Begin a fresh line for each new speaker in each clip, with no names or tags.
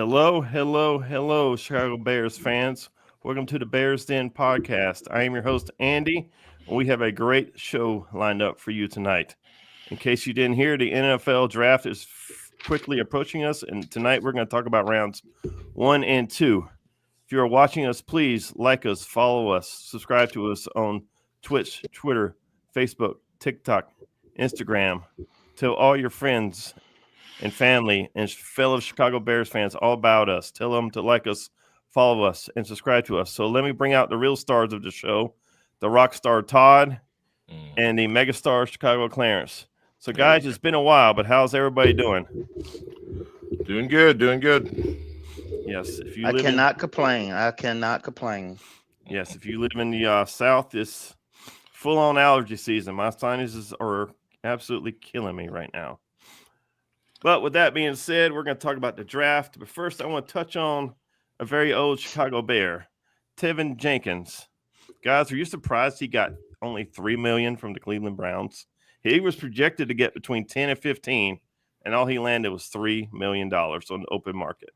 Hello, hello, hello, Chicago Bears fans. Welcome to the Bears Den podcast. I am your host, Andy, and we have a great show lined up for you tonight. In case you didn't hear, the NFL draft is quickly approaching us, and tonight we're going to talk about rounds 1 and 2. If you are watching us, please like us, follow us, subscribe to us on Twitch, Twitter, Facebook, TikTok, Instagram. Tell all your friends and family and fellow Chicago Bears fans all about us. Tell them to like us, follow us, and subscribe to us. So let me bring out the real stars of the show, the rock star Todd and the megastar Chicago Clarence. So, guys, it's been a while, but how's everybody doing?
Doing good, doing good.
Yes, if you
I
live
cannot complain. I cannot complain.
if you live in the South, it's full-on allergy season. My sinuses are absolutely killing me right now. But with that being said, we're going to talk about the draft. But first, I want to touch on a very old Chicago Bear, Tevin Jenkins. Guys, are you surprised he got only $3 million from the Cleveland Browns? He was projected to get between 10 and 15, and all he landed was $3 million on the open market.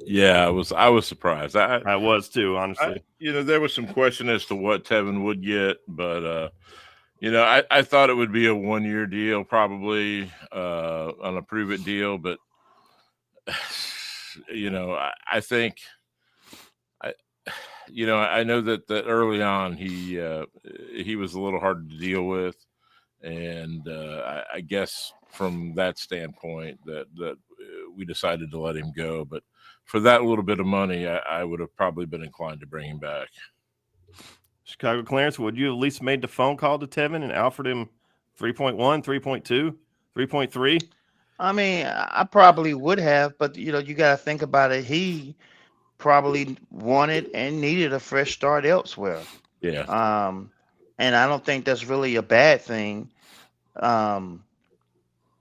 Yeah, I was surprised.
I was too, honestly.
There was some question as to what Tevin would get, but I thought it would be a 1-year deal, probably on a prove it deal. But I think I know that early on he was a little hard to deal with, and I guess from that standpoint that we decided to let him go. But for that little bit of money, I would have probably been inclined to bring him back.
Chicago Clarence, would you at least made the phone call to Tevin and offered him 3.1, 3.2, 3.3?
I mean, I probably would have, but you got to think about it. He probably wanted and needed a fresh start elsewhere.
Yeah.
And I don't think that's really a bad thing. Um,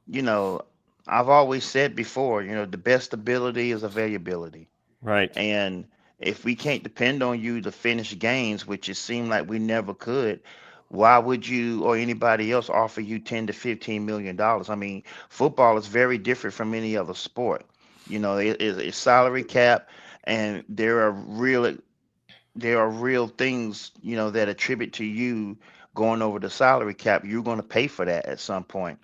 you know, I've always said before, the best ability is availability.
Right.
And if we can't depend on you to finish games, which it seemed like we never could, why would you or anybody else offer you 10 to 15 million dollars? I mean, football is very different from any other sport. It's salary cap, and there are real things that attribute to you going over the salary cap. You're going to pay for that at some point.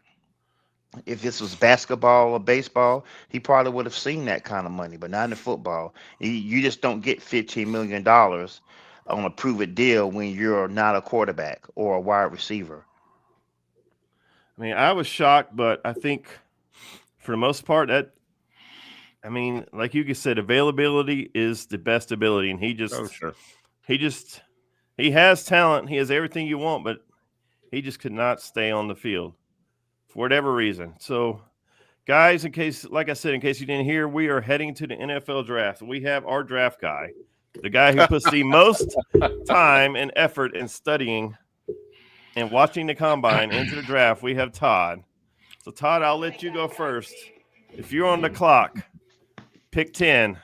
If this was basketball or baseball, he probably would have seen that kind of money, but not in football. You just don't get $15 million on a prove it deal when you're not a quarterback or a wide receiver.
I mean, I was shocked, but I think for the most part, like you said, availability is the best ability, and
Sure.
he has talent, he has everything you want, but he just could not stay on the field for whatever reason. So, guys, like I said, in case you didn't hear, we are heading to the NFL draft. We have our draft guy, the guy who puts the most time and effort in studying and watching the combine into the draft. We have Todd. So, Todd, I'll let you go first. If you're on the clock, pick 10.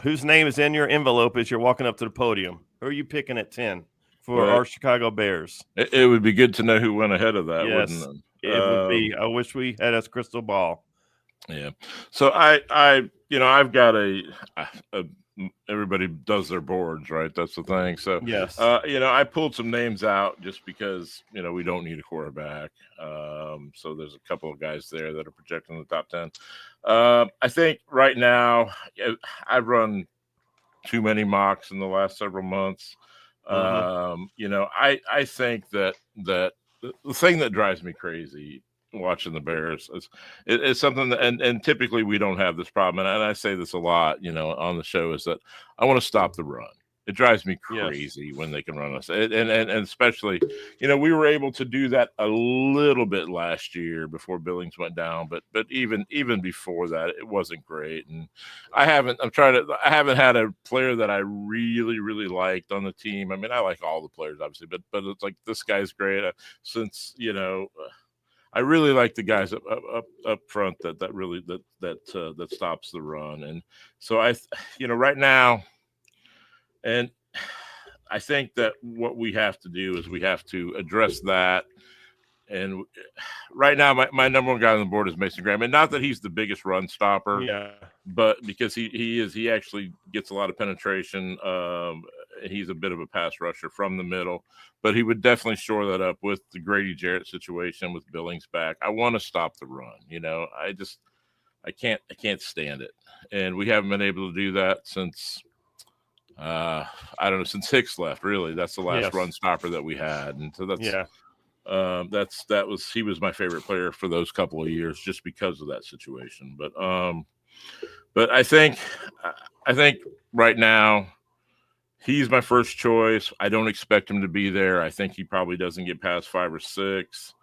Whose name is in your envelope as you're walking up to the podium? Who are you picking at 10 for our Chicago Bears?
It would be good to know who went ahead of that,
Yes,
wouldn't it?
It would be. I wish we had a crystal ball.
Yeah. So I've got a everybody does their boards, right? That's the thing. So
Yes.
I pulled some names out just because we don't need a quarterback. So there's a couple of guys there that are projecting the top 10. I think right now I've run too many mocks in the last several months. I think that the thing that drives me crazy watching the Bears is something that, and typically we don't have this problem, and I say this a lot, on the show, is that I want to stop the run. It drives me crazy when they can run us, and especially, we were able to do that a little bit last year before Billings went down, but even before that, it wasn't great. And I haven't had a player that I really really liked on the team. I mean, I like all the players obviously, but it's like this guy's great since I really like the guys up front that really that stops the run, and so right now. And I think that what we have to do is we have to address that. And right now, my number one guy on the board is Mason Graham, and not that he's the biggest run stopper,
Yeah.
but because he actually gets a lot of penetration. He's a bit of a pass rusher from the middle, but he would definitely shore that up with the Grady Jarrett situation with Billings back. I want to stop the run. I can't stand it, and we haven't been able to do that since. I don't know, since Hicks left. Really, that's the last run stopper that we had, and so he was my favorite player for those couple of years just because of that situation. But I think right now he's my first choice. I don't expect him to be there. I think he probably doesn't get past 5 or 6.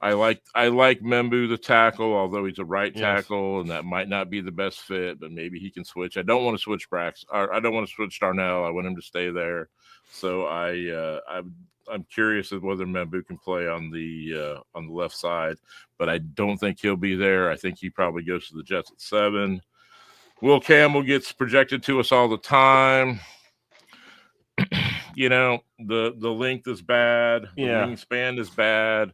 I like Membu, the tackle, although he's a right tackle, and that might not be the best fit, but maybe he can switch. I don't want to switch Brax. I don't want to switch Darnell. I want him to stay there. So I'm curious as whether Membu can play on the left side, but I don't think he'll be there. I think he probably goes to the Jets at 7. Will Campbell gets projected to us all the time. The length is bad. The wingspan is bad.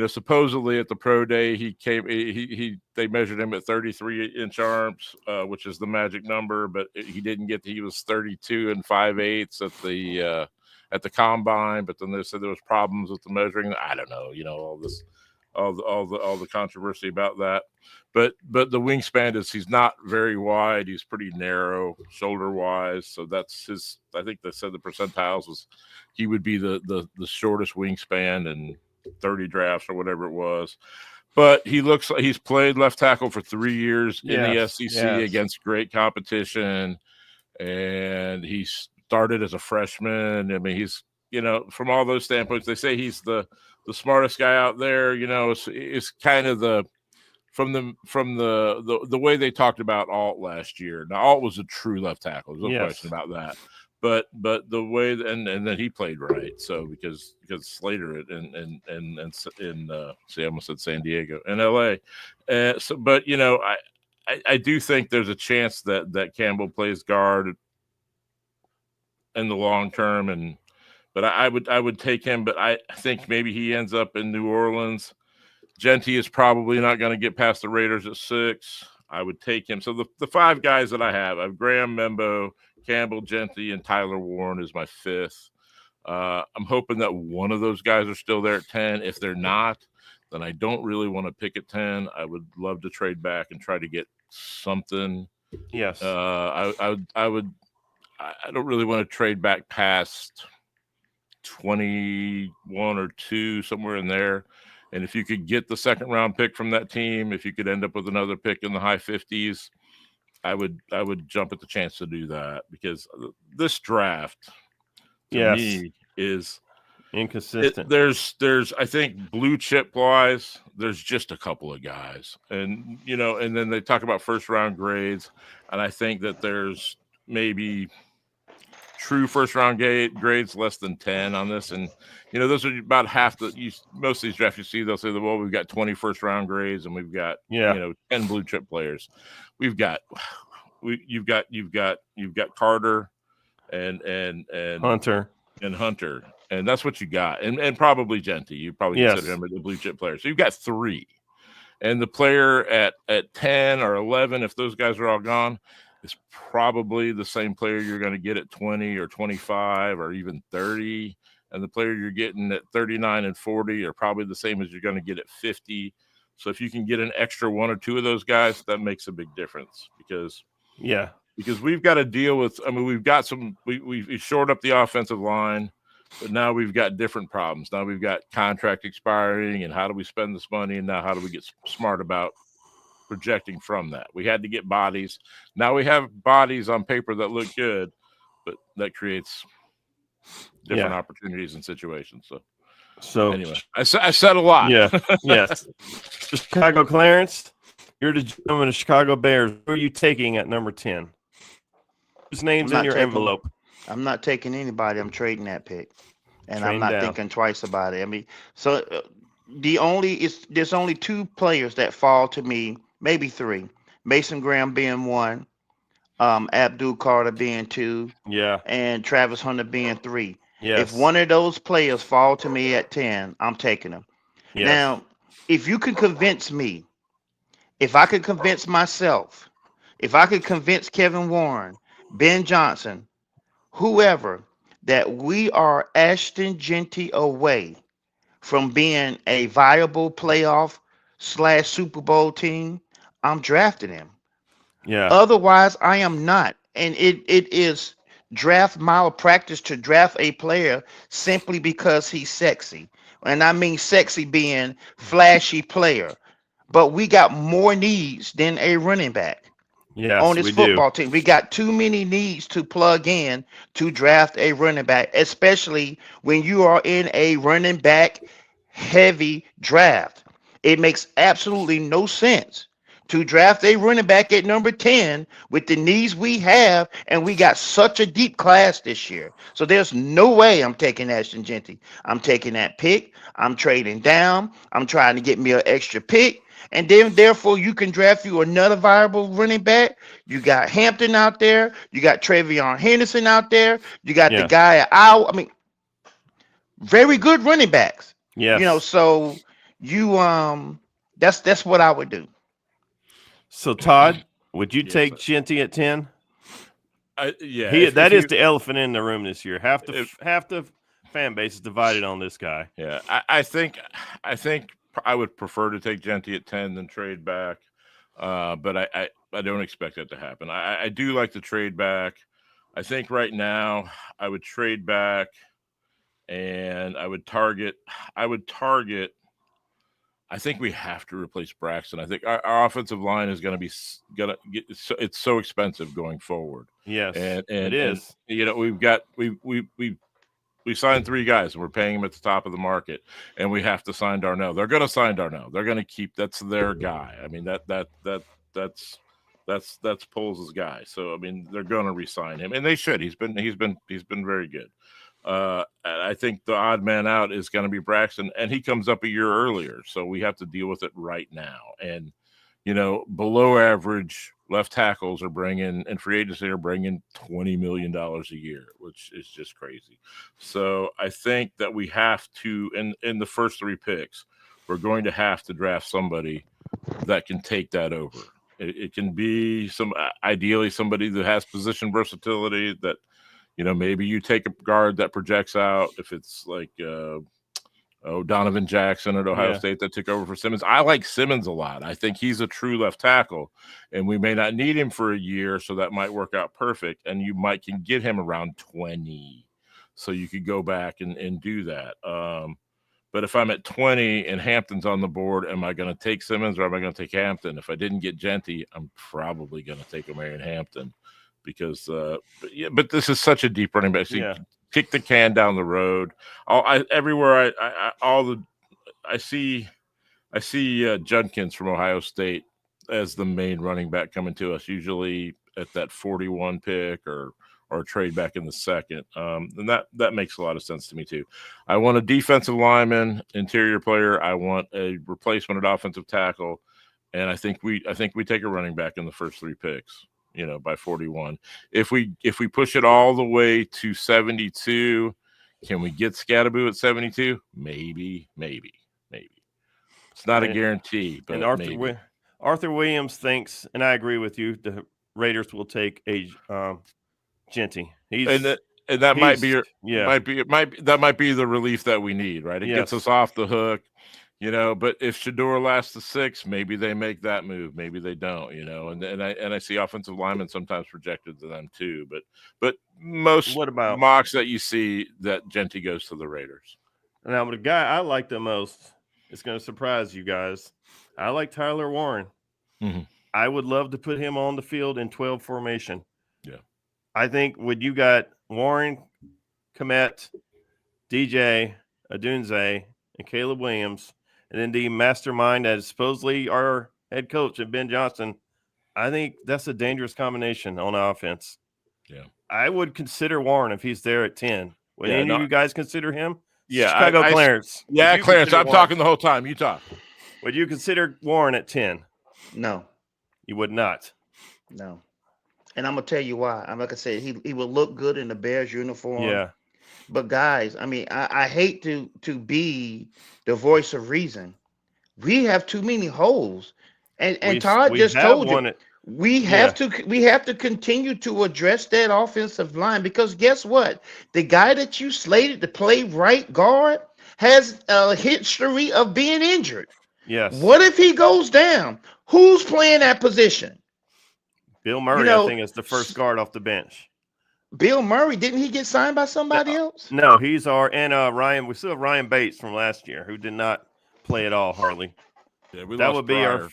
Supposedly at the pro day, they measured him at 33-inch arms, which is the magic number, but he didn't get he was 32 and 5/8 at the combine, but then they said there was problems with the measuring. I don't know, all the controversy about that. But the wingspan he's not very wide. He's pretty narrow shoulder wise. So that's his, I think they said the percentiles was he would be the shortest wingspan and 30 drafts or whatever it was. But he looks like he's played left tackle for 3 years in the SEC against great competition. And he started as a freshman. I mean, he's, from all those standpoints, they say he's the smartest guy out there. It's kind of from the way they talked about Alt last year. Now, Alt was a true left tackle. There's no question about that. But the way and then he played right. So because Slater and I almost said San Diego and LA. But I do think there's a chance that Campbell plays guard in the long term, but I would take him. But I think maybe he ends up in New Orleans. Genty is probably not going to get past the Raiders at 6. I would take him. So the 5 guys that I have Graham, Membo, Campbell, Genty, and Tyler Warren is my 5th. I'm hoping that one of those guys are still there at 10. If they're not, then I don't really want to pick at 10. I would love to trade back and try to get something.
Yes.
I don't really want to trade back past 21 or 2, somewhere in there. And if you could get the second round pick from that team, if you could end up with another pick in the high 50s, I would jump at the chance to do that, because this draft to me is
inconsistent.
There's I think blue chip wise, there's just a couple of guys, and and then they talk about first round grades, and I think that there's maybe true first round grades less than 10 on this, and those are about half most of these drafts you see. They'll say, well, we've got 20 first round grades and we've got 10 blue chip players. You've got Carter and
Hunter,
and that's what you got, and probably Genty. You probably consider him a blue chip player. So you've got 3, and the player at 10 or 11, if those guys are all gone, is probably the same player you're going to get at 20 or 25 or even 30. And the player you're getting at 39 and 40 are probably the same as you're going to get at 50. So if you can get an extra 1 or 2 of those guys, that makes a big difference, because we've got to deal with, we've got we shored up the offensive line, but now we've got different problems. Now we've got contract expiring, and how do we spend this money? And now how do we get smart about projecting from that? We had to get bodies. Now we have bodies on paper that look good, but that creates different opportunities and situations. So anyway, I said a lot.
Yes. Chicago Clarence, you're the gentleman of Chicago Bears. Who are you taking at number 10? Whose name's in your envelope?
I'm not taking anybody. I'm trading that pick, and I'm not thinking twice about it. There's only 2 players that fall to me, maybe 3. Mason Graham being 1, Abdul Carter being 2, and Travis Hunter being 3. If one of those players fall to me at 10, I'm taking them. Now, if you can convince me, if I could convince myself, if I could convince Kevin Warren, Ben Johnson, whoever, that we are Ashton Genty away from being a viable playoff slash Super Bowl team, I'm drafting him.
Yeah.
Otherwise, I am not. And it is draft malpractice to draft a player simply because he's sexy. And I mean sexy being flashy player. But we got more needs than a running back on
Yes,
this
we do.
football team. We got too many needs to plug in to draft a running back, especially when you are in a running back heavy draft. It makes absolutely no sense to draft a running back at number 10 with the needs we have, and we got such a deep class this year. So there's no way I'm taking Ashton Genty. I'm taking that pick. I'm trading down. I'm trying to get me an extra pick. And then, therefore, you can draft you another viable running back. You got Hampton out there. You got Travion Henderson out there. You got the
Yeah.
guy at Iowa. I mean, very good running backs.
Yes.
You know, so you that's what I would do.
So Todd, would you
Yes,
take
sir.
Genty at 10?
Yeah,
That is
you,
the elephant in the room this year. Half the
if-
half the fan base is divided on this guy.
yeah. I think I would prefer to take Genty at 10 than trade back, but I don't expect that to happen. I do like the trade back. I think right now I would trade back, and I would target. I think we have to replace Braxton. I think our offensive line is going to be it's so expensive going forward.
Yes,
And
it is.
And, you know, we signed 3 guys and we're paying them at the top of the market, and we have to sign Darnell. They're going to sign Darnell. They're going to keep, that's their guy. I mean, that's Poles' guy. So I mean, they're going to re-sign him, and they should. He's been very good. I think the odd man out is going to be Braxton, and he comes up a year earlier, so we have to deal with it right now. And you know, below average left tackles are bringing, and free agency are bringing $20 million a year, which is just crazy. So I think that we have to, in the first 3 picks, we're going to have to draft somebody that can take that over. It can be ideally somebody that has position versatility, that, you know, maybe you take a guard that projects out, if it's like Donovan Jackson at Ohio State that took over for Simmons. I like Simmons a lot. I think he's a true left tackle, and we may not need him for a year, so that might work out perfect. And you can get him around 20, so you could go back and do that. But if I'm at 20 and Hampton's on the board, am I going to take Simmons or am I going to take Hampton? If I didn't get Genty, I'm probably going to take Omarion Hampton, because but this is such a deep running back. So you kick the can down the road. Everywhere I see Judkins from Ohio State as the main running back coming to us, usually at that 41 pick or trade back in the second. And that makes a lot of sense to me too. I want a defensive lineman, interior player. I want a replacement at offensive tackle. And I think we take a running back in the first 3 picks, you know, by 41. If we push it all the way to 72, can we get Scadaboo at 72? Maybe. It's not a guarantee, but
and Arthur Williams thinks, and I agree with you, the Raiders will take a Genty.
That might be the relief that we need, right? It gets us off the hook. You know, but if Shedeur lasts to 6, maybe they make that move. Maybe they don't. You know, and I see offensive linemen sometimes projected to them too. But most mocks that you see, that Genty goes to the Raiders.
Now, the guy I like the most, it's going to surprise you guys. I like Tyler Warren.
Mm-hmm.
I would love to put him on the field in 12 formation.
Yeah,
I think when you got Warren, Kmet, DJ, Adunze, and Caleb Williams, and then the mastermind that is supposedly our head coach and Ben Johnson, I think that's a dangerous combination on offense.
Yeah,
I would consider Warren if he's there at 10. Would any of you guys consider him?
Yeah,
Chicago Clarence.
Yeah, Clarence. I'm talking the whole time. You talk.
Would you consider Warren at 10?
No.
You would not.
No. And I'm gonna tell you why. I'm like I said, he will look good in the Bears uniform.
Yeah.
But guys, I mean, I hate to be the voice of reason, we have too many holes. And
We
Todd
we
just
have
told you
won it.
we
Yeah.
have to continue to address that offensive line because guess what? The guy that you slated to play right guard has a history of being injured.
Yes.
What if he goes down? Who's playing that position?
Bill
You
Murray, I
know,
think, is the first guard off the bench.
Bill Murray, didn't he get signed by
No,
somebody else?
no, he's our and Ryan. We still have Ryan Bates from last year, who did not play at all hardly.
Yeah, we
That
lost
would be our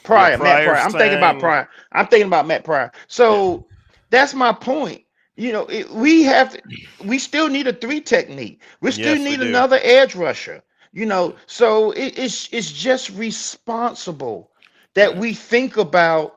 Pryor.
Matt
Pryor
Pryor. I'm thinking about
sang.
Pryor. I'm thinking about Matt Pryor.
Yeah,
So that's my point. We have to, we still need a three technique. We still
yes, we
need
do.
another edge rusher. So it's just responsible that
Right.
we think about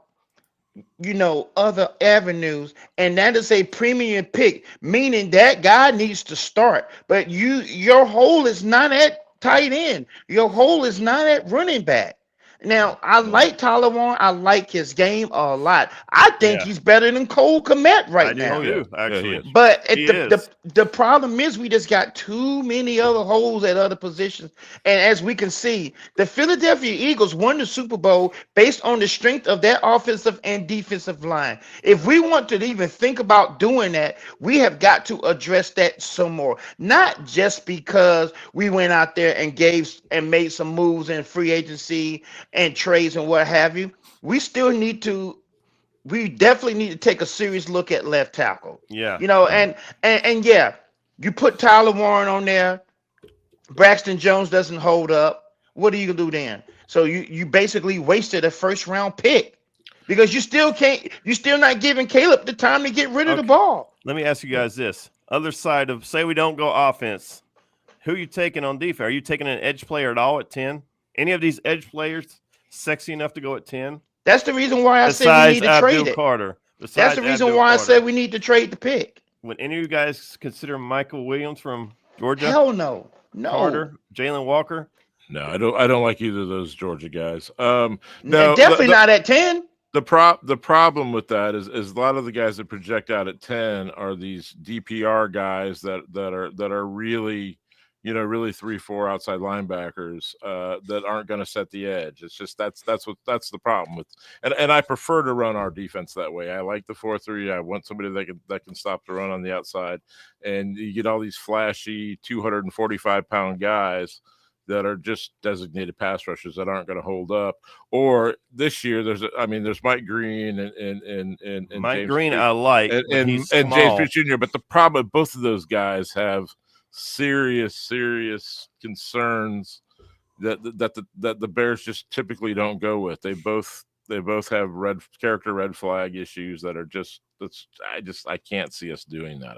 other avenues, and that is a premium pick, meaning that guy needs to start. But your hole is not at tight end. Your hole is not at running back. Now, I
Right.
like Tyler Warren. I like his game a lot. I think
Yeah,
he's better than Cole Kmet
I
right
do
Oh
now.
yeah.
too.
Yeah, he
Actually,
is.
But
he is.
the problem is we just got too many other holes at other positions. And as we can see, the Philadelphia Eagles won the Super Bowl based on the strength of their offensive and defensive line. If we want to even think about doing that, we have got to address that some more. Not just because we went out there and gave and made some moves in free agency and trades and what have you. We definitely need to take a serious look at left tackle.
Yeah,
Right.
And yeah, you put Tyler Warren on there. Braxton Jones doesn't hold up. What are you gonna do then? So you basically wasted a first round pick because you still can't. You're still not giving Caleb the time to get rid of the
okay.
ball.
Let me ask you guys this: other side of say we don't go offense, who are you taking on defense? Are you taking an edge player at all at 10? Any of these edge players sexy enough to go at 10?
That's the reason why I said we
Besides
need to trade
Abdul
it.
Carter.
That's
Besides
the reason
Abdul
why I
Carter.
said we need to trade the pick.
Would any of you guys consider Michael Williams from Georgia,
Hell no, no,
Carter, Jalen Walker?
No, I don't like either of those Georgia guys. No,
definitely not at 10.
the problem with that is a lot of the guys that project out at 10 are these DPR guys that are really, really 3-4 outside linebackers that aren't going to set the edge. It's just that's the problem with, and I prefer to run our defense that way. I like the 4-3. I want somebody that can stop the run on the outside, and you get all these flashy 245-pound guys that are just designated pass rushers that aren't going to hold up. Or this year, there's Mike Green and
Mike
James
Green, I like, but
and
he's
James
small.
Pierce Jr. But the problem, both of those guys have serious concerns that the Bears just typically don't go with. They both have red flag issues that are I can't see us doing that.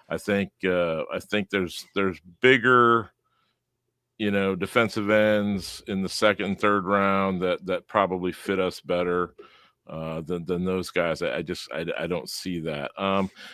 I think there's bigger, defensive ends in the second and third round that probably fit us better than those guys. I don't see that.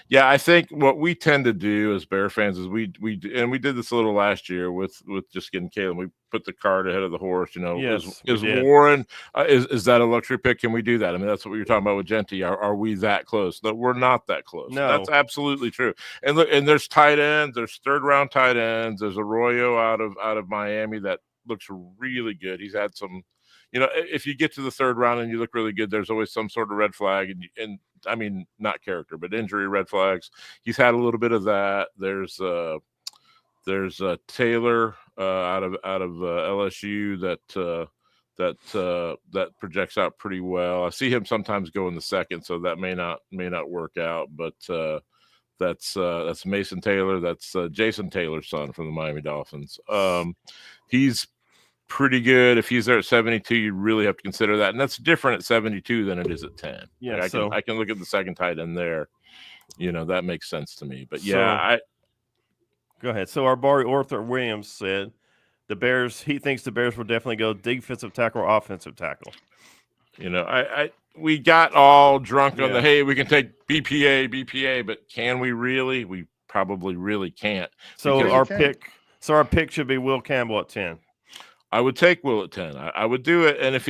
Yeah, I think what we tend to do as Bear fans is we did this a little last year with just getting Caleb. We put the cart ahead of the horse.
Yes,
is
we did.
Warren is that a luxury pick? Can we do that? I mean, that's what you're talking about with Genty. Are we that close? No, we're not that close.
No.
That's absolutely true. And look, and there's tight ends. There's third round tight ends. There's Arroyo out of Miami that looks really good. He's had some. If you get to the third round and you look really good, there's always some sort of red flag, and I mean, not character, but injury red flags. He's had a little bit of that. There's Taylor out of LSU that projects out pretty well. I see him sometimes go in the second, so that may not work out, but that's Mason Taylor. That's Jason Taylor's son from the Miami Dolphins. He's pretty good. If he's there at 72, you really have to consider that, and that's different at 72 than it is at 10.
Yeah,
I can look at the second tight end there. That makes sense to me. But yeah,
go ahead. So our Barry Arthur Williams said he thinks the Bears will definitely go defensive tackle or offensive tackle.
We got all drunk on the, hey, we can take BPA, but can we really? We probably really can't.
So our pick should be Will Campbell at 10.
I would take Will at 10. I would do it, and if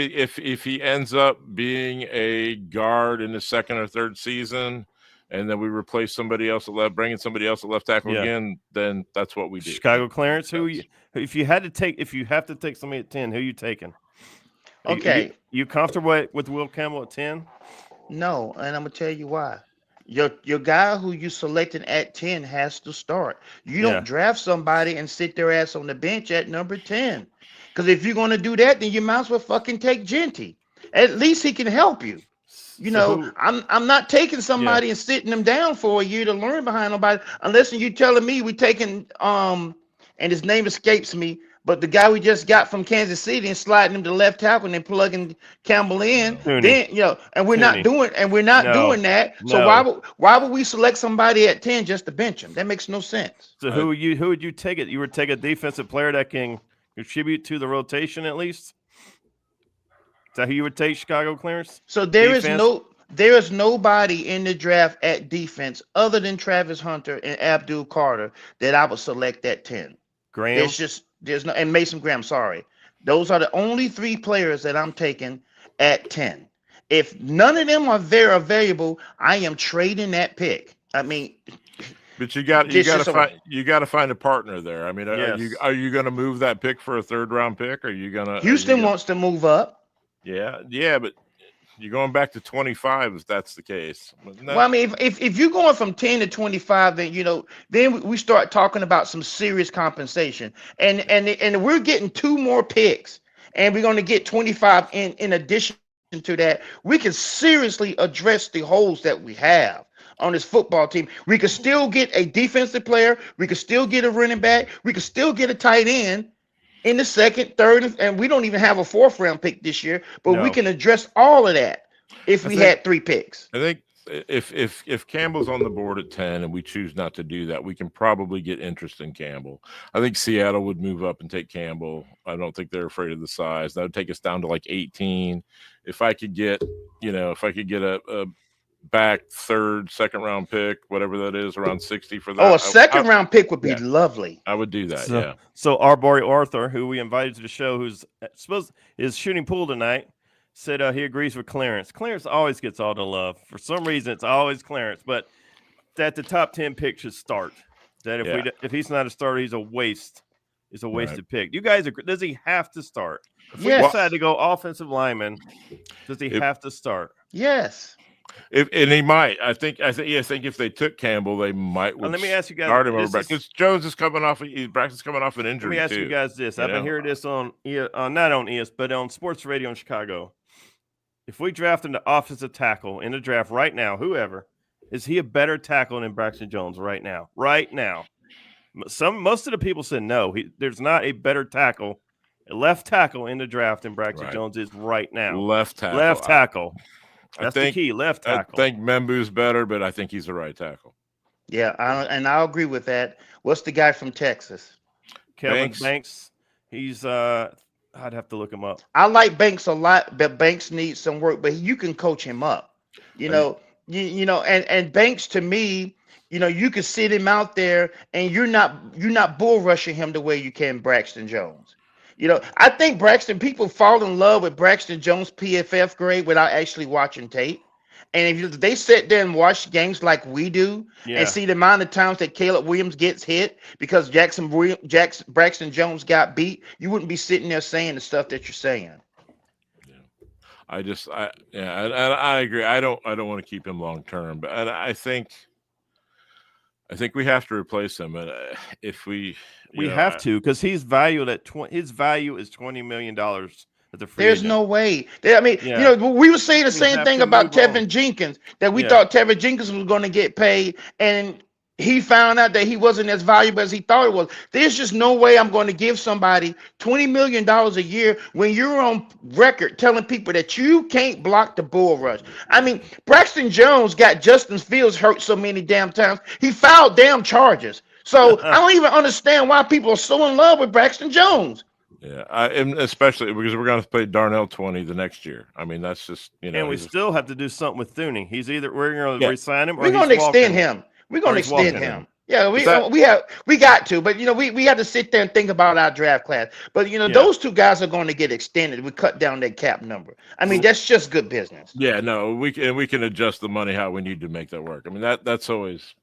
he ends up being a guard in his second or third season, and then we replace somebody else at left, bringing somebody else at left tackle
Yeah.
again, then that's what we do.
Chicago Clarence, if you have to take somebody at 10, who are you taking?
Okay.
You comfortable with Will Campbell at 10?
No, and I'm gonna tell you why. Your guy who you selected at 10 has to start. You don't draft somebody and sit their ass on the bench at number 10. Because if you're gonna do that, then you might as well fucking take Genty. At least he can help you. You know, I'm not taking somebody and sitting them down for a year to learn behind nobody, unless you telling me we taking and his name escapes me, but the guy we just got from Kansas City and sliding him to left tackle and then plugging Campbell in, then and we're not doing doing that. So why would we select somebody at 10 just to bench him? That makes no sense.
So who would you take it? You would take a defensive player that can contribute to the rotation at least? Is that who you would take, Chicago Clarence?
So there is nobody in the draft at defense other than Travis Hunter and Abdul Carter that I would select at 10.
Graham?
There's no, and Mason Graham, sorry. Those are the only 3 players that I'm taking at 10. If none of them are very available, I am trading that pick. I mean,
but you got to find a partner there. I mean, are you going to move that pick for a 3rd round pick? Are you going to?
Houston wants to move up.
Yeah, but you're going back to 25 if that's the case.
Well, I mean, if you're going from 10 to 25, then then we start talking about some serious compensation, and we're getting 2 more picks, and we're going to get 25 in addition to that. We can seriously address the holes that we have on this football team. We could still get a defensive player. We could still get a running back. We could still get a tight end in the 2nd, 3rd, and we don't even have a 4th round pick this year, but we can address all of that if we had 3 picks.
I think if Campbell's on the board at 10 and we choose not to do that, we can probably get interest in Campbell. I think Seattle would move up and take Campbell. I don't think they're afraid of the size. That would take us down to like 18. If I could get a back 3rd, 2nd round pick, whatever that is, around 60 for that.
Oh, a 2nd round pick would be lovely.
I would do that.
So Arbori Arthur, who we invited to the show, who's is shooting pool tonight, said he agrees with Clarence. Clarence always gets all the love. For some reason, it's always Clarence, but that the top 10 pick should start. That if he's not a starter, he's a waste. It's a wasted pick. You guys agree? Does he have to start? If we decide to go offensive lineman, does he have to start?
Yes.
And he might. I think if they took Campbell, they might.
Let me ask you guys.
Start him over back because Jones is coming off. Braxton's coming off an injury.
Let me ask you guys this. I've been hearing this on not on ES, but on sports radio in Chicago. If we draft him to offensive tackle in the draft right now, whoever, is he a better tackle than Braxton Jones right now? Right now, most of the people said no. There's not a better tackle, a left tackle in the draft than Braxton Jones is right now.
Left tackle.
That's the key, left tackle.
I think Membu's better, but I think he's the right tackle.
Yeah, I'll agree with that. What's the guy from Texas?
Kevin Banks. He's I'd have to look him up.
I like Banks a lot, but Banks needs some work, but you can coach him up. And Banks, to me, you can sit him out there and you're not bull rushing him the way you can Braxton Jones. I think people fall in love with Braxton Jones' PFF grade without actually watching tape. And if they sit there and watch games like we do and see the amount of times that Caleb Williams gets hit because Braxton Jones got beat, you wouldn't be sitting there saying the stuff that you're saying.
Yeah. I agree. I don't want to keep him long term, but I think we have to replace him. And if we
have to, because he's valued at his value is $20 million.
There's no way. We were saying the same thing about Tevin Jenkins, that we thought Tevin Jenkins was going to get paid, and he found out that he wasn't as valuable as he thought it was. There's just no way I'm going to give somebody $20 million a year when you're on record telling people that you can't block the bull rush. I mean, Braxton Jones got Justin Fields hurt so many damn times. He filed damn charges. So I don't even understand why people are so in love with Braxton Jones.
Yeah, and especially because we're going to play Darnell 20 the next year. I mean, that's just,
And we still have to do something with Thuney. He's either we're going to resign him or
we're going to extend him. We're going to extend him. Yeah, we got to, but we have to sit there and think about our draft class. But those two guys are going to get extended. We cut down their cap number. I mean, that's just good business.
Yeah, no, we can adjust the money how we need to make that work. I mean, that's always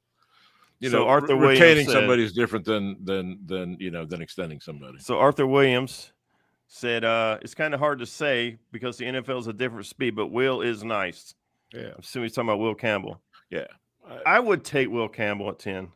Arthur
retaining
Williams
somebody is different than extending somebody.
So Arthur Williams said it's kind of hard to say because the NFL is a different speed, but Will is nice.
Yeah,
I'm assuming he's talking about Will Campbell.
Yeah,
I would take Will Campbell at 10.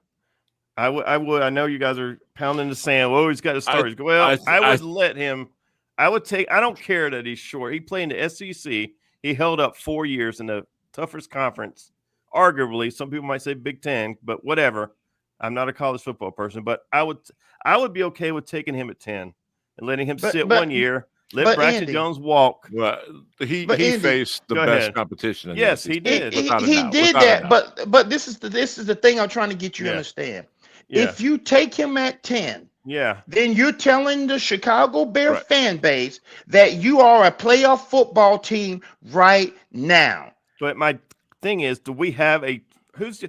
I would. I know you guys are pounding the sand. Well, he's got to start. I would let him. I would take. I don't care that he's short. He played in the SEC. He held up 4 years in the toughest conference, arguably. Some people might say Big Ten, but whatever. I'm not a college football person, but I would be okay with taking him at 10 and letting him sit 1 year. Let Braxton Jones walk.
Well, he faced the best competition.
Yes, he did.
He did that. But this is the thing I'm trying to get you to understand. Yeah. If you take him at 10, then you're telling the Chicago Bear fan base that you are a playoff football team right now.
But my thing is, do we have who's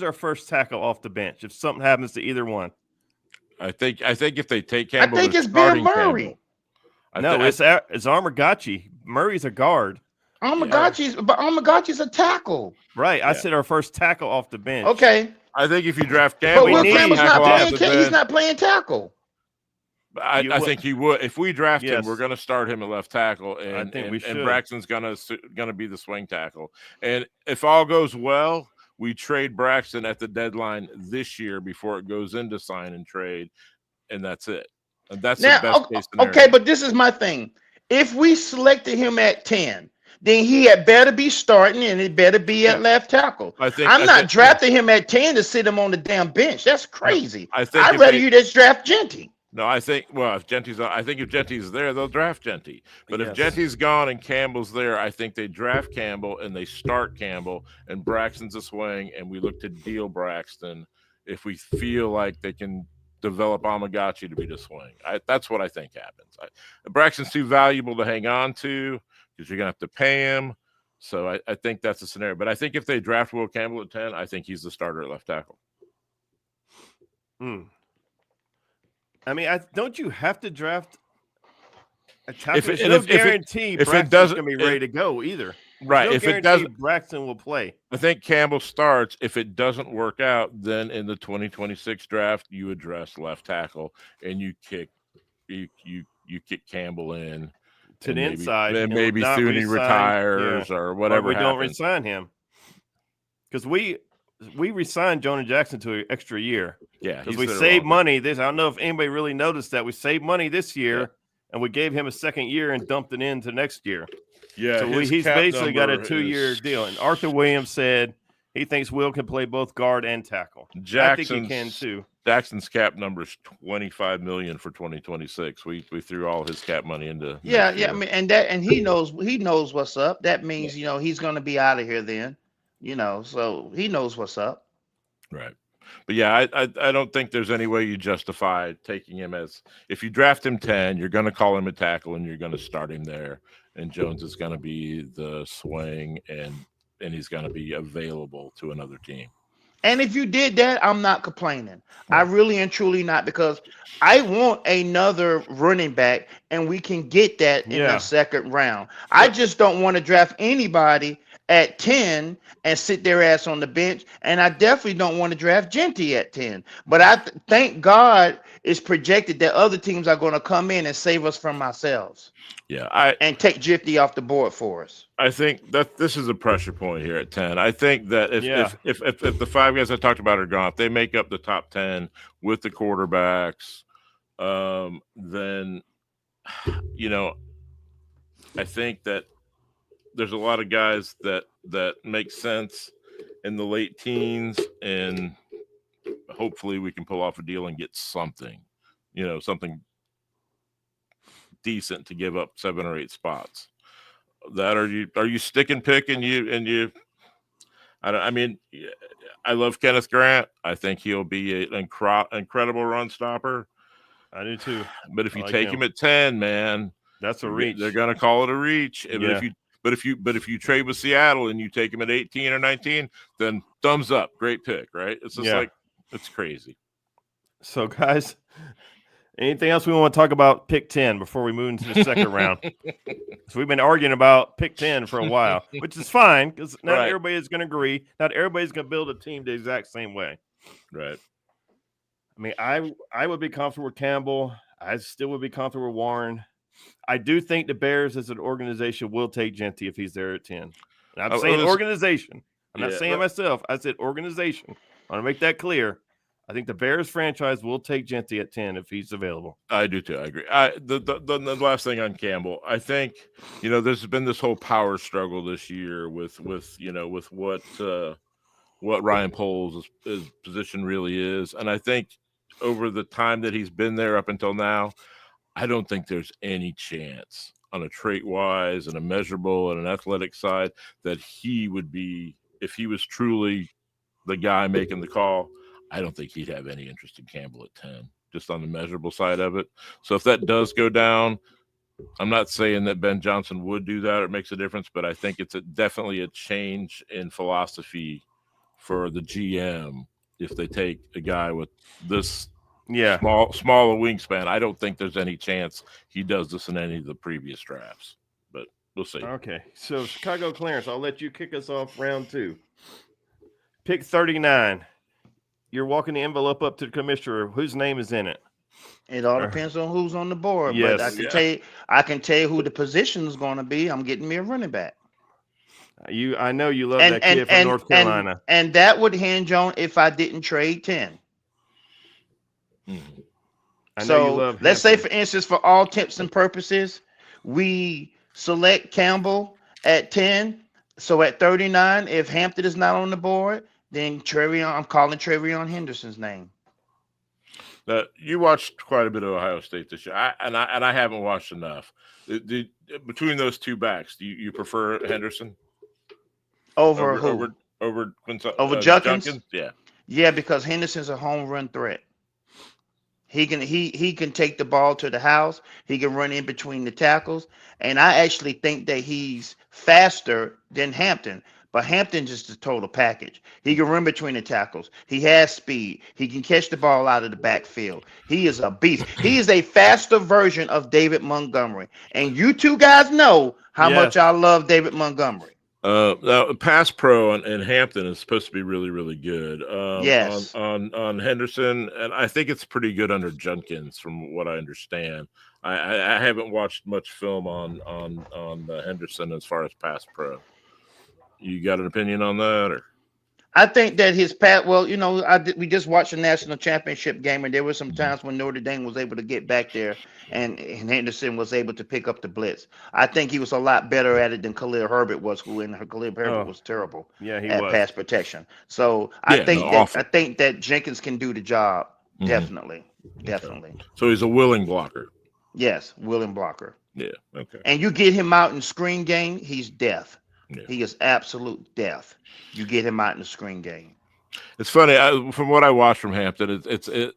our first tackle off the bench if something happens to either one?
I think if they take Campbell,
I think it's Bill Murray.
It's Armagachi. Murray's a guard.
Armagachi's a tackle.
Right. I said our first tackle off the bench.
Okay.
I think if you draft Campbell,
but Will Campbell's he's not playing tackle.
I think he would. If we draft him, we're going to start him at left tackle, and I think we should. And Braxton's going to be the swing tackle. And if all goes well, we trade Braxton at the deadline this year before it goes into sign and trade, and that's it. And that's the best case scenario.
Okay, but this is my thing. If we selected him at 10, then he had better be starting, and it better be at left tackle. I'm not drafting him at 10 to sit him on the damn bench. That's crazy. I'd rather you just draft Genty.
No, I think if Genty's there, they'll draft Genty. But if Genty's gone and Campbell's there, I think they draft Campbell and they start Campbell and Braxton's a swing, and we look to deal Braxton if we feel like they can develop Armagachi to be the swing. That's what I think happens. Braxton's too valuable to hang on to because you're going to have to pay him. So I think that's the scenario. But I think if they draft Will Campbell at 10, I think he's the starter at left tackle.
I mean, don't you have to draft a tackle? There's no guarantee Braxton's going to be ready to go either.
Right. If it doesn't,
Braxton will play.
I think Campbell starts. If it doesn't work out, then in the 2026 draft, you address left tackle and you kick Campbell in
to the inside.
Then maybe Thuney retires or whatever.
Or we don't resign him because we re-signed Jonah Jackson to an extra year.
Yeah,
because we saved money. I don't know if anybody really noticed that we saved money this year, and we gave him a second year and dumped it into next year.
Yeah,
so he's basically got a 2-year deal. And Arthur Williams said he thinks Will can play both guard and tackle. I think he can too.
Jackson's cap number is $25 million for 2026. We threw all his cap money into.
Yeah. I mean, and he knows what's up. That means he's going to be out of here then. So he knows what's up.
Right. But yeah, I don't think there's any way you justify taking him if you draft him 10, you're going to call him a tackle and you're going to start him there. And Jones is going to be the swing and he's going to be available to another team.
And if you did that, I'm not complaining. I really and truly not, because I want another running back and we can get that in the second round. I just don't want to draft anybody at 10 and sit their ass on the bench. And I definitely don't want to draft Genty at 10. But I thank God it's projected that other teams are going to come in and save us from ourselves.
Yeah,
and take Genty off the board for us.
I think that this is a pressure point here at 10. I think that if the 5 guys I talked about are gone, if they make up the top 10 with the quarterbacks, then I think that there's a lot of guys that make sense in the late teens, and hopefully we can pull off a deal and get something decent to give up 7 or 8 spots. That are you stick and pick and you I love Kenneth Grant. I think he'll be an incredible run stopper.
I do too.
But if you take him at 10, man,
that's a reach.
They're gonna call it a reach. Yeah. But if you trade with Seattle and you take him at 18 or 19, then thumbs up, great pick, right? It's just like It's crazy.
So, guys, anything else we want to talk about pick 10 before we move into the second round? So we've been arguing about pick 10 for a while, which is fine because not
Right.
everybody is going to agree. Not everybody's going to build a team the exact same way.
Right.
I mean, I would be comfortable with Campbell. I still would be comfortable with Warren. I do think the Bears as an organization will take Genty if he's there at 10. And I'm saying organization. I'm not saying myself. I said organization. I want to make that clear. I think the Bears franchise will take Genty at 10 if he's available.
I do too. I agree. The last thing on Campbell, I think, there's been this whole power struggle this year with what Ryan Poles' position really is, and I think over the time that he's been there up until now, I don't think there's any chance on a trait wise and a measurable and an athletic side that he would be, if he was truly the guy making the call. I don't think he'd have any interest in Campbell at 10, just on the measurable side of it. So if that does go down, I'm not saying that Ben Johnson would do that or it makes a difference, but I think it's definitely a change in philosophy for the GM if they take a guy with this smaller wingspan. I don't think there's any chance he does this in any of the previous drafts, but we'll see.
Okay, so Chicago Clarence, I'll let you kick us off round 2. Pick 39. You're walking the envelope up to the commissioner. Whose name is in it?
It all depends on who's on the board.
Yes.
But I can tell you who the position is going to be. I'm getting me a running back.
I know you love that kid from North Carolina.
And that would hinge on if I didn't trade 10.
I know you love
let's say, for instance, for all intents and purposes, we select Campbell at 10. So at 39, if Hampton is not on the board, then I'm calling Trevion Henderson's name.
You watched quite a bit of Ohio State this year, I haven't watched enough. Between those two backs, do you prefer Henderson
over who?
Over
Junkins?
Yeah,
because Henderson's a home run threat. He can take the ball to the house. He can run in between the tackles, and I actually think that he's faster than Hampton. But Hampton's just a total package. He can run between the tackles. He has speed. He can catch the ball out of the backfield. He is a beast. He is a faster version of David Montgomery. And you two guys know how much I love David Montgomery.
Now, pass pro in Hampton is supposed to be really, really good.
Yes.
On Henderson, and I think it's pretty good under Junkins, from what I understand. I haven't watched much film on Henderson as far as pass pro. You got an opinion on that, or?
I think that his pass. Well, we just watched a national championship game, and there were some times when Notre Dame was able to get back there, and Henderson was able to pick up the blitz. I think he was a lot better at it than Khalil Herbert was, Khalil Herbert was terrible at pass protection. So I think that Jenkins can do the job. Definitely.
So he's a willing blocker.
Yes, willing blocker.
Yeah. Okay.
And you get him out in screen game, he's death.
Yeah.
He is absolute death. You get him out in the screen game.
It's funny, from what I watched from Hampton, it's and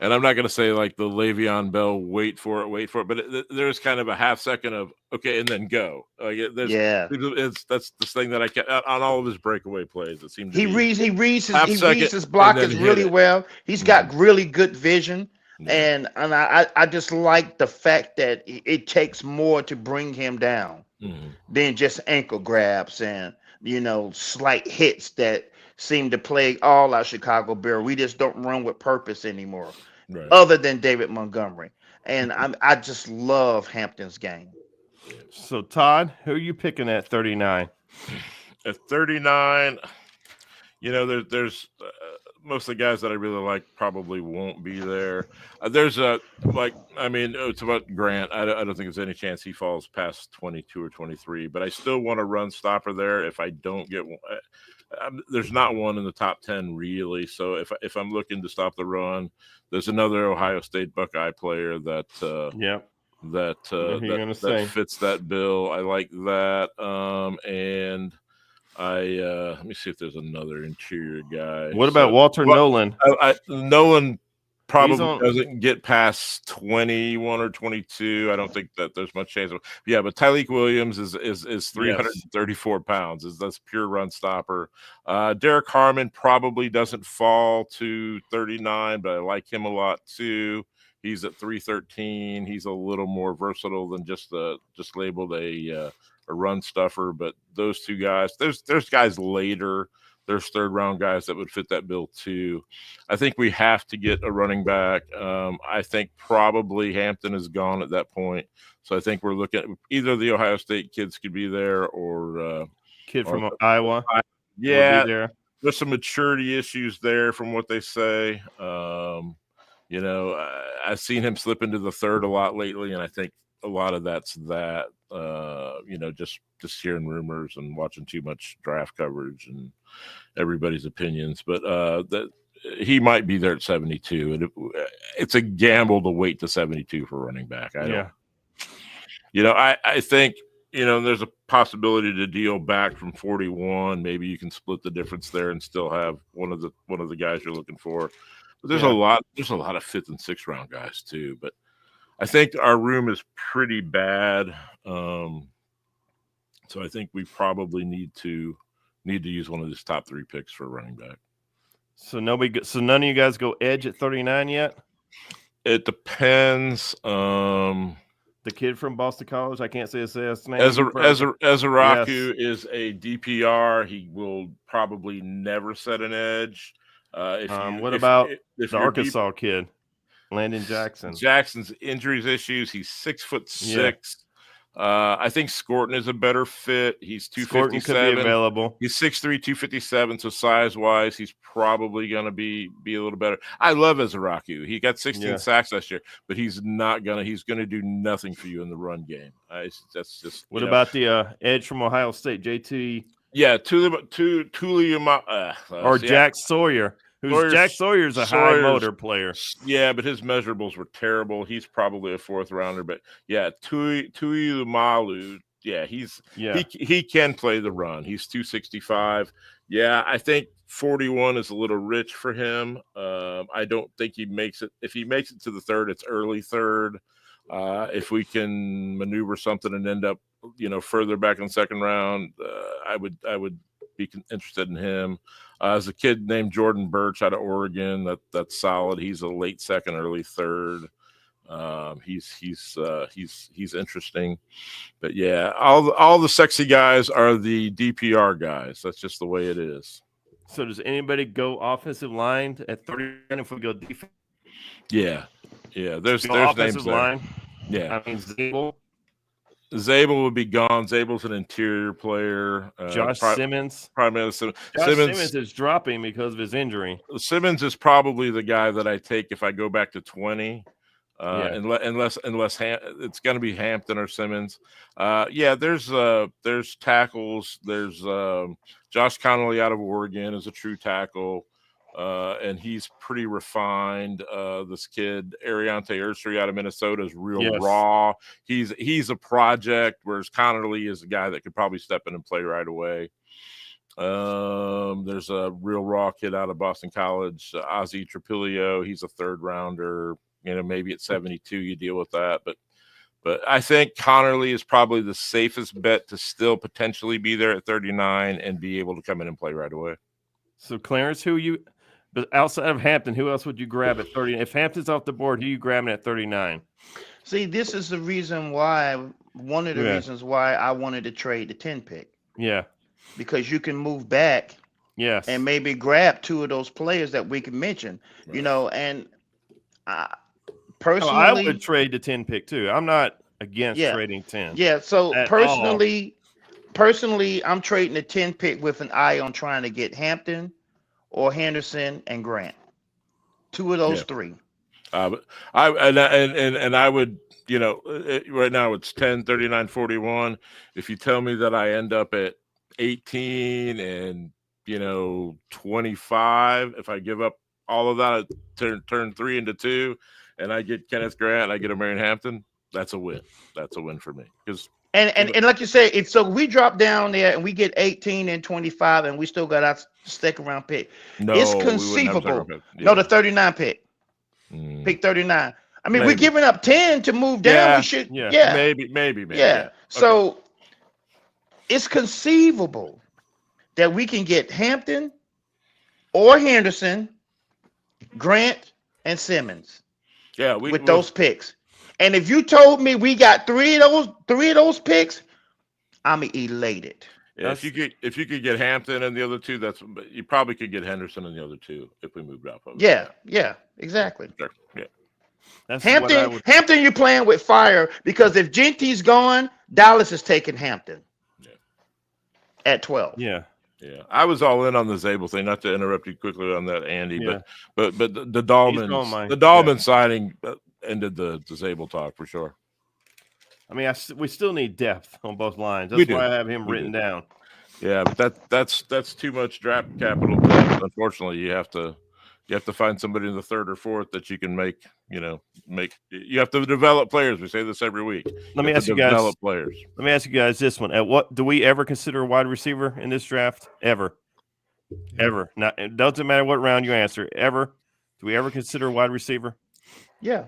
I'm not going to say like the Le'Veon Bell wait for it, but there's kind of a half second of okay, and then go. That's this thing that I kept on all of his breakaway plays. It seems he reads his
blockers really well. He's got really good vision. And I just like the fact that it takes more to bring him down than just ankle grabs and slight hits that seem to plague all our Chicago Bears. We just don't run with purpose anymore, other than David Montgomery. And I just love Hampton's game.
So Todd, who are you picking at 39?
At 39, there's most of the guys that I really like probably won't be there. There's it's about Grant. I don't think there's any chance he falls past 22 or 23, but I still want a run stopper there. If I don't get one, there's not one in the top 10 really. So if I'm looking to stop the run, there's another Ohio State Buckeye player that fits that bill. I like that. And let me see if there's another interior guy.
What about Walter Nolan?
Nolan Probably
on-
doesn't get past 21 or 22. I don't think that there's much chance of. Yeah, but Tyleik Williams is 334 pounds. That's pure run stopper. Derek Harmon probably doesn't fall to 39, but I like him a lot too. He's at 313. He's a little more versatile than just labeled a run stuffer. But those two guys, there's guys later. There's third round guys that would fit that bill too. I think we have to get a running back. I think probably Hampton is gone at that point. So I think we're looking at either the Ohio State kids could be there or
kid from Iowa.
Yeah,
there.
There's some maturity issues there from what they say. I've seen him slip into the third a lot lately, and I think a lot of that's that. Just hearing rumors and watching too much draft coverage and everybody's opinions, but that he might be there at 72, and it's a gamble to wait to 72 for running back. I think there's a possibility to deal back from 41. Maybe you can split the difference there and still have one of the guys you're looking for. But there's a lot of fifth and sixth round guys too. But I think our room is pretty bad. So I think we probably need to use one of these top three picks for a running back.
So none of you guys go edge at 39 yet?
It depends.
The kid from Boston College, I can't say his last name.
Ezeraku is a DPR. He will probably never set an edge.
What about the Arkansas kid, Landon Jackson?
Jackson's injuries issues. He's 6'6". Yeah. I think Scorton is a better fit. He's 257.
Scorton could be available.
He's 6'3", 257. So size-wise, he's probably going to be a little better. I love Ezeraku. He got 16 sacks last year, but he's going to do nothing for you in the run game. That's just.
What about the edge from Ohio State, JT?
Yeah,
Jack Sawyer. Jack Sawyer's a high motor player.
Yeah, but his measurables were terrible. He's probably a fourth rounder. But yeah, Tuilumalu, he can play the run. He's 265. Yeah, I think 41 is a little rich for him. I don't think he makes it. If he makes it to the third, it's early third. If we can maneuver something and end up, further back in the second round, I would be interested in him. There's a kid named Jordan Birch out of Oregon that's solid. He's a late second, early third. He's interesting, but yeah, all the sexy guys are the DPR guys. That's just the way it is.
So does anybody go offensive line at 39 if we go defense?
Yeah. There's
offensive
names
line.
There. Yeah,
I mean
Zabel would be gone. Zabel's an interior player.
Josh Simmons.
Primarily
Simmons is dropping because of his injury.
Simmons is probably the guy that I take if I go back to 20. Unless it's going to be Hampton or Simmons. There's tackles. There's Josh Connolly out of Oregon is a true tackle. And he's pretty refined. This kid, Ariante Ursary out of Minnesota, is real raw. He's a project, whereas Connerly is a guy that could probably step in and play right away. There's a real raw kid out of Boston College, Ozzie Trapilio. He's a third rounder. Maybe at 72 you deal with that. But I think Connerly is probably the safest bet to still potentially be there at 39 and be able to come in and play right away.
So Clarence, but outside of Hampton, who else would you grab at 30? If Hampton's off the board, who are you grabbing at 39?
See, this is the reason why, one of the reasons why I wanted to trade the 10 pick.
Yeah.
Because you can move back and maybe grab two of those players that we can mention, and personally.
I would trade the 10 pick too. I'm not against trading 10.
Yeah, so personally, I'm trading the 10 pick with an eye on trying to get Hampton or Henderson and Grant. Two of those three.
But I would, right now it's 10, 39, 41. If you tell me that I end up at 18 and 25, if I give up all of that, I turn 3 into 2, and I get Kenneth Grant, and I get a Marion Hampton, that's a win. That's a win for me. Because
and like you said, it's so we drop down there and we get 18 and 25, and we still got our second round pick.
No,
it's conceivable. No, the 39 pick. Pick 39. I mean, we're
Maybe.
giving up 10 to move down.
Yeah,
We should,
yeah,
yeah.
Maybe.
Yeah.
Okay.
So it's conceivable that we can get Hampton or Henderson, Grant, and Simmons
Yeah,
with those picks. And if you told me we got three of those picks, I'm elated.
Yeah, if you could get Hampton and the other two, you probably could get Henderson and the other two if we moved up.
Yeah, exactly.
Sure. Yeah.
That's what I would.
Hampton, you're playing with fire because if Genty's gone, Dallas is taking Hampton.
Yeah.
At 12.
Yeah.
Yeah, I was all in on the Zabel thing. Not to interrupt you quickly on that, Andy,
Yeah.
but the Dahlman signing ended the Zabel talk for sure.
I mean, we still need depth on both lines.
We
That's
do.
why I have him
We
written
do.
down.
Yeah, but that's too much draft capital. Unfortunately, you have to find somebody in the third or fourth that you can make. You have to develop players. We say this every week.
Let me ask you guys.
Develop players.
Let me ask you guys this one: what do we ever consider a wide receiver in this draft? Ever? Not. It doesn't matter what round you answer. Ever? Do we ever consider a wide receiver?
Yeah,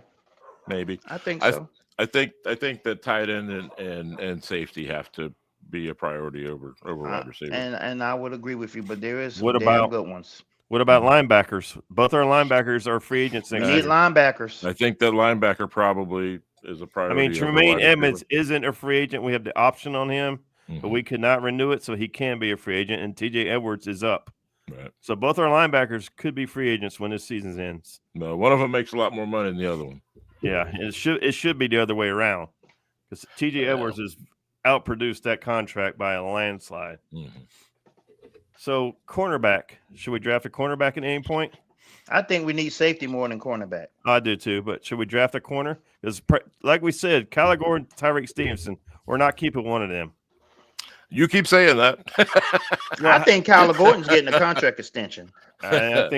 maybe.
I think so.
I think that tight end and safety have to be a priority over wide receiver.
And I would agree with you, but there is
What
some
about-
damn good ones.
What about linebackers? Both our linebackers are free agents
We
next
need
year.
linebackers.
I think that linebacker probably is a
I
priority.
mean,
over
Tremaine
wide
Edmonds
receiver.
isn't a free agent. We have the option on him,
Mhm.
but we could not renew it, so he can be a free agent. And TJ Edwards is up.
Right.
So both our linebackers could be free agents when this season ends.
No, one of them makes a lot more money than the other one.
Yeah, it should be the other way around because TJ
Yeah.
Edwards has outproduced that contract by a landslide.
Mhm.
So cornerback, should we draft a cornerback at any point?
I think we need safety more than cornerback.
I do too, but should we draft a corner? Because like we said, Kyler Gordon, Tyreek Stevenson, we're not keeping one of them.
You keep saying that.
I think Kyler Gordon's getting a contract extension.
I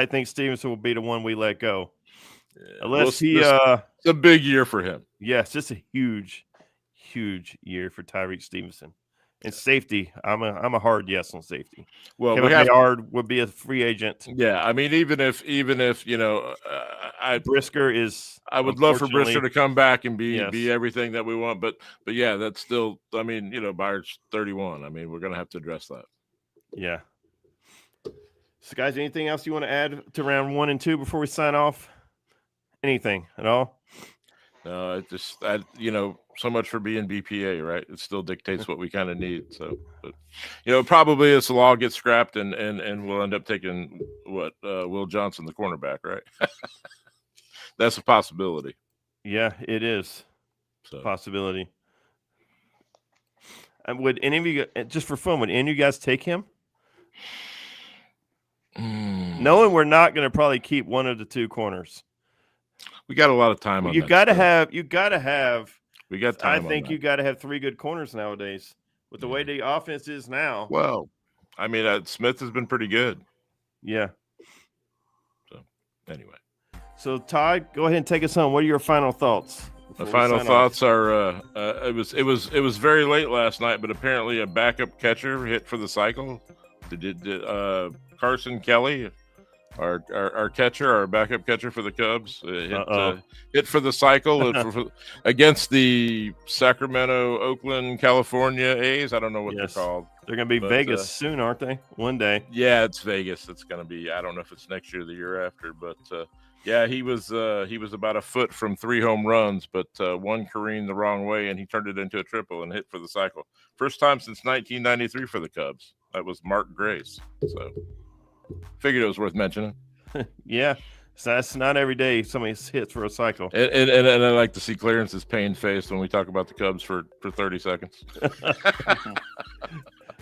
think Stevenson will be the one we let go. Unless
It's a big year for him.
yes, it's a huge year for Tyreek Stevenson. And safety, I'm a hard yes on safety.
Well,
Kevin Bayard would be a free agent.
Yeah, I mean, even if
Brisker is.
I would love for
unfortunately-
Brisker to come back and be
Yes.
everything that we want, but yeah, that's still. I mean, Bayard's 31. I mean, we're gonna have to address that.
Yeah. So, guys, anything else you want to add to round 1 and 2 before we sign off? Anything at all?
No, so much for being BPA, right? It still dictates what we kind of need. So, but probably this will all get scrapped, and we'll end up taking Will Johnson, the cornerback, right? That's a possibility.
Yeah, it is
So,
a possibility. And would any of you, just for fun, would any of you guys take him? Knowing we're not going to probably keep one of the two corners.
we got a lot of time on
You
that
got to
stuff.
have.
We got
I
time.
think
on
you got to have 3 good corners nowadays with the way the offense is now.
that. Well, I mean, Smith has been pretty good.
Yeah.
Anyway,
So Todd, go ahead and take us home. What are your final thoughts?
the
before we
final
sign off?
thoughts are: it was very late last night, but apparently a backup catcher hit for the cycle. Did Carson Kelly, our catcher, our backup catcher for the Cubs, hit for the cycle against the Sacramento, Oakland, California A's. I don't know what
Yes.
they're called.
They're going to be
But,
Vegas soon, aren't they? One day.
Yeah, it's Vegas. It's going to be. I don't know if it's next year or the year after, but yeah, he was about a foot from 3 home runs, but one careened the wrong way, and he turned it into a triple and hit for the cycle. First time since 1993 for the Cubs. That was Mark Grace. So figured it was worth mentioning.
Yeah. So that's not every day somebody hits for a cycle.
And I like to see Clarence's pained face when we talk about the Cubs for 30 seconds.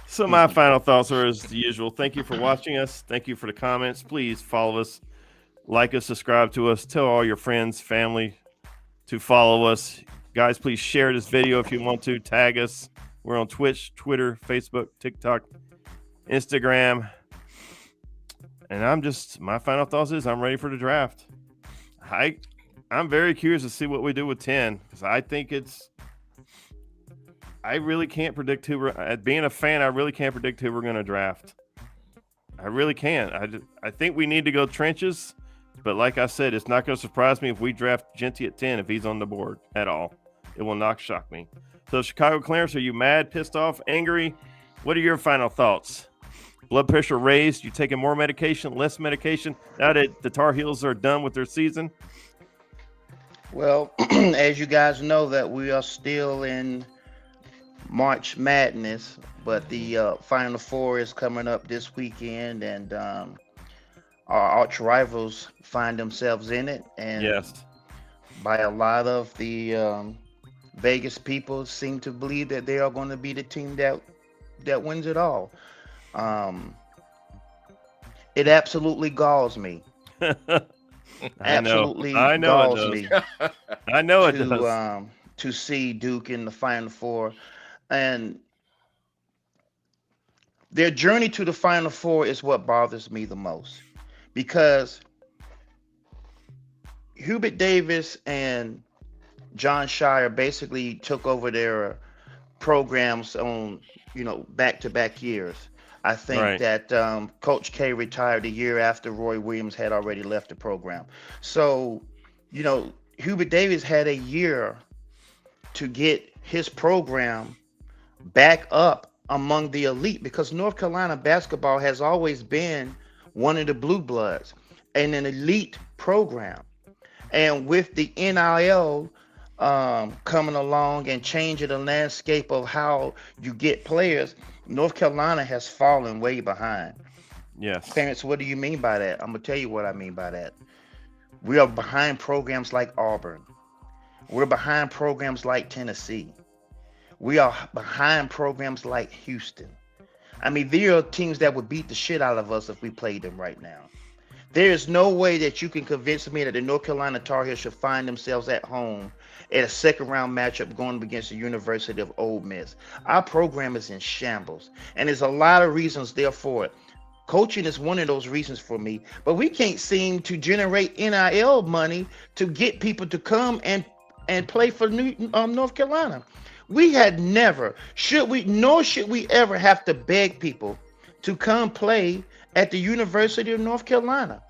So my final thoughts are as the usual. Thank you for watching us. Thank you for the comments. Please follow us, like us, subscribe to us. Tell all your friends, family to follow us. Guys, please share this video if you want to. Tag us. We're on Twitch, Twitter, Facebook, TikTok, Instagram. And my final thoughts is I'm ready for the draft. I'm very curious to see what we do with 10 because I really can't predict being a fan, I really can't predict who we're going to draft. I really can't. I think we need to go trenches But like I said, it's not going to surprise me if we draft Genty at 10 if he's on the board at all. It will not shock me. So, Chicago Clarence, are you mad, pissed off, angry? What are your final thoughts? Blood pressure raised? You taking more medication, less medication now that the Tar Heels are done with their season?
Well, as you guys know, that we are still in March Madness, but the Final Four is coming up this weekend, and our arch rivals find themselves in it. And
Yes.
by a lot of the Vegas people seem to believe that they are going to be the team that wins it all. It absolutely galls me. Absolutely
I know
galls
it does.
me
I know it does.
to see Duke in the Final Four, and their journey to the Final Four is what bothers me the most, because Hubert Davis and John Shire basically took over their programs on, back-to-back years. I think
Right.
that Coach K retired a year after Roy Williams had already left the program. So, Hubert Davis had a year to get his program back up among the elite, because North Carolina basketball has always been one of the blue bloods and an elite program. And with the NIL coming along and changing the landscape of how you get players, North Carolina has fallen way behind.
Yes.
Clarence, what do you mean by that? I'm going to tell you what I mean by that. We are behind programs like Auburn. We're behind programs like Tennessee. We are behind programs like Houston. I mean, there are teams that would beat the shit out of us if we played them right now. There is no way that you can convince me that the North Carolina Tar Heels should find themselves at home at a second-round matchup going up against the University of Ole Miss. Our program is in shambles, and there's a lot of reasons there for it. Coaching is one of those reasons for me, but we can't seem to generate NIL money to get people to come and play for North Carolina. We had never, should we ever have to beg people to come play at the University of North Carolina.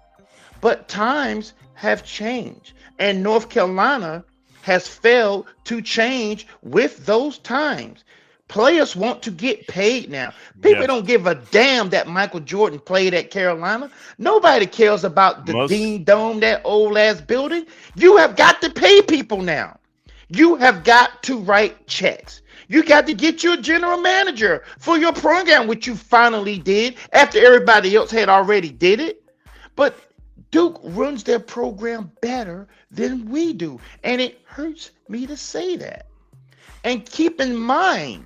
But times have changed, and North Carolina has failed to change with those times. Players want to get paid now. People
Yes.
don't give a damn that Michael Jordan played at Carolina. Nobody cares about the Dean Dome, that old ass building. You have got to pay people now. You have got to write checks. You got to get your general manager for your program, which you finally did after everybody else had already did it. But Duke runs their program better than we do, and it hurts me to say that. And keep in mind,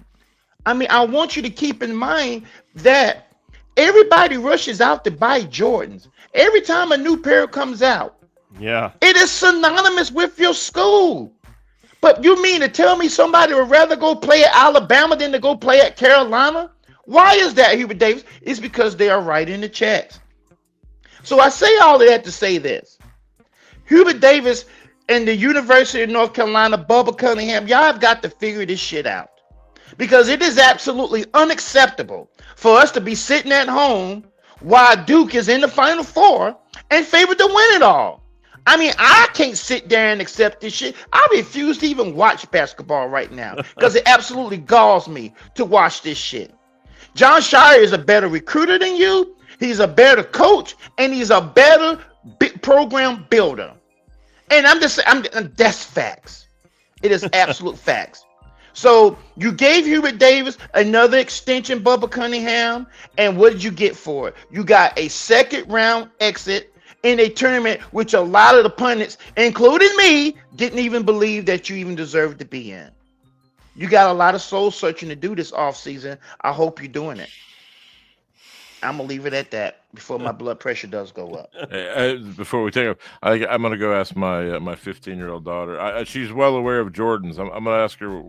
I want you to keep in mind that everybody rushes out to buy Jordans. Every time a new pair comes out,
Yeah.
it is synonymous with your school. But you mean to tell me somebody would rather go play at Alabama than to go play at Carolina? Why is that, Hubert Davis? It's because they are writing the checks. So I say all of that to say this. Hubert Davis and the University of North Carolina, Bubba Cunningham, y'all have got to figure this shit out. Because it is absolutely unacceptable for us to be sitting at home while Duke is in the Final Four and favored to win it all. I can't sit there and accept this shit. I refuse to even watch basketball right now because it absolutely galls me to watch this shit. John Shire is a better recruiter than you. He's a better coach, and he's a better program builder. And that's facts. It is absolute facts. So you gave Hubert Davis another extension, Bubba Cunningham, and what did you get for it? You got a second round exit in a tournament which a lot of the pundits, including me, didn't even believe that you even deserved to be in. You got a lot of soul searching to do this offseason. I hope you're doing it. I'm going to leave it at that before my blood pressure does go up.
Before we take off, I'm going to go ask my 15-year-old daughter. She's well aware of Jordans. I'm going to ask her,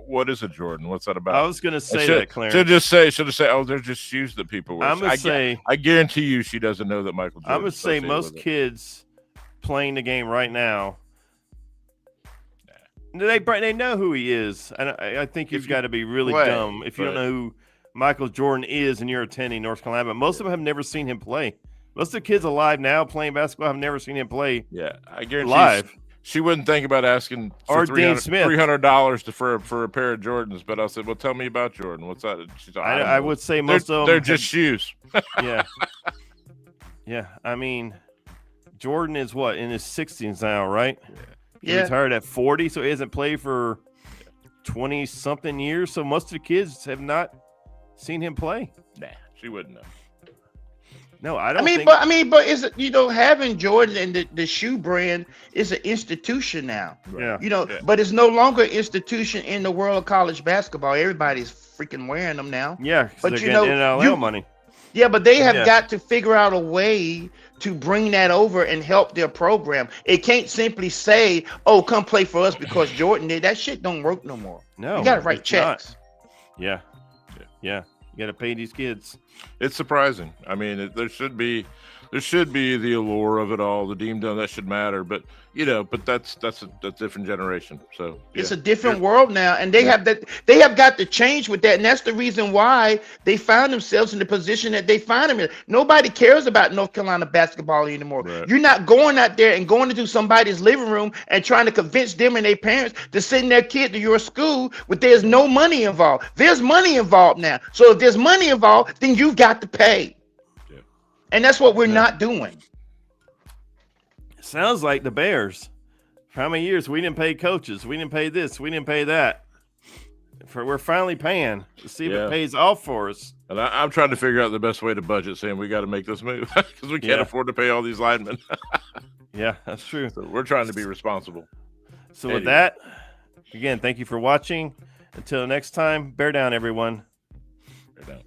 what is a Jordan? What's that about?
I was going to say that, Clarence.
She'll just say, oh, they're just shoes that people wear.
I'm going to say,
I guarantee you she doesn't know that Michael Jordan.
I'm going to say most kids playing the game right now, they know who he is. And I think you've got to be really dumb if you don't know who Michael Jordan is and you're attending North Carolina. But most of them have never seen him play. Most of the kids alive now playing basketball, I've never seen him play
Yeah, I guarantee
live.
she wouldn't think about asking
Or
for
Dean Smith.
$300 for a pair of Jordans. But I said, well, tell me about Jordan. What's that? She's like,
I would say most of them.
They're just shoes.
Yeah. Yeah. I mean, Jordan is what, in his 60s now, right? He
Yeah.
retired at 40, so he hasn't played for 20 something years. So most of the kids have not seen him play.
Nah, she wouldn't know.
No, I don't.
But is it, having Jordan and the shoe brand is an institution now.
Yeah.
Yeah.
But it's no longer an institution in the world of college basketball. Everybody's freaking wearing them now.
Yeah,
But
but
you know,
NIL money.
Yeah, but they have
Yeah.
got to figure out a way to bring that over and help their program. It can't simply say, "Oh, come play for us because Jordan did." That shit don't work no more.
No,
You got to write
it's not.
checks.
Yeah. You got to pay these kids.
It's surprising. I mean, there should be the allure of it all. The deem done that should matter, but that's a different generation. So
It's
yeah.
a different world now, and they have got to change with that, and that's the reason why they find themselves in the position that they find them in. Nobody cares about North Carolina basketball anymore.
Right.
You're not going out there and going into somebody's living room and trying to convince them and their parents to send their kid to your school when there's no money involved. There's money involved now. So if there's money involved, then you've got to pay.
Yeah.
And that's what we're not doing.
Sounds like the Bears. For how many years we didn't pay coaches? We didn't pay this. We didn't pay that. We're finally paying to see if
Yeah.
it pays off for us.
And I'm trying to figure out the best way to budget, saying we got to make this move because we can't
Yeah.
afford to pay all these linemen.
Yeah, that's true.
So we're trying to be responsible.
So with
Eddie.
that, again, thank you for watching. Until next time, bear down, everyone.
Right now.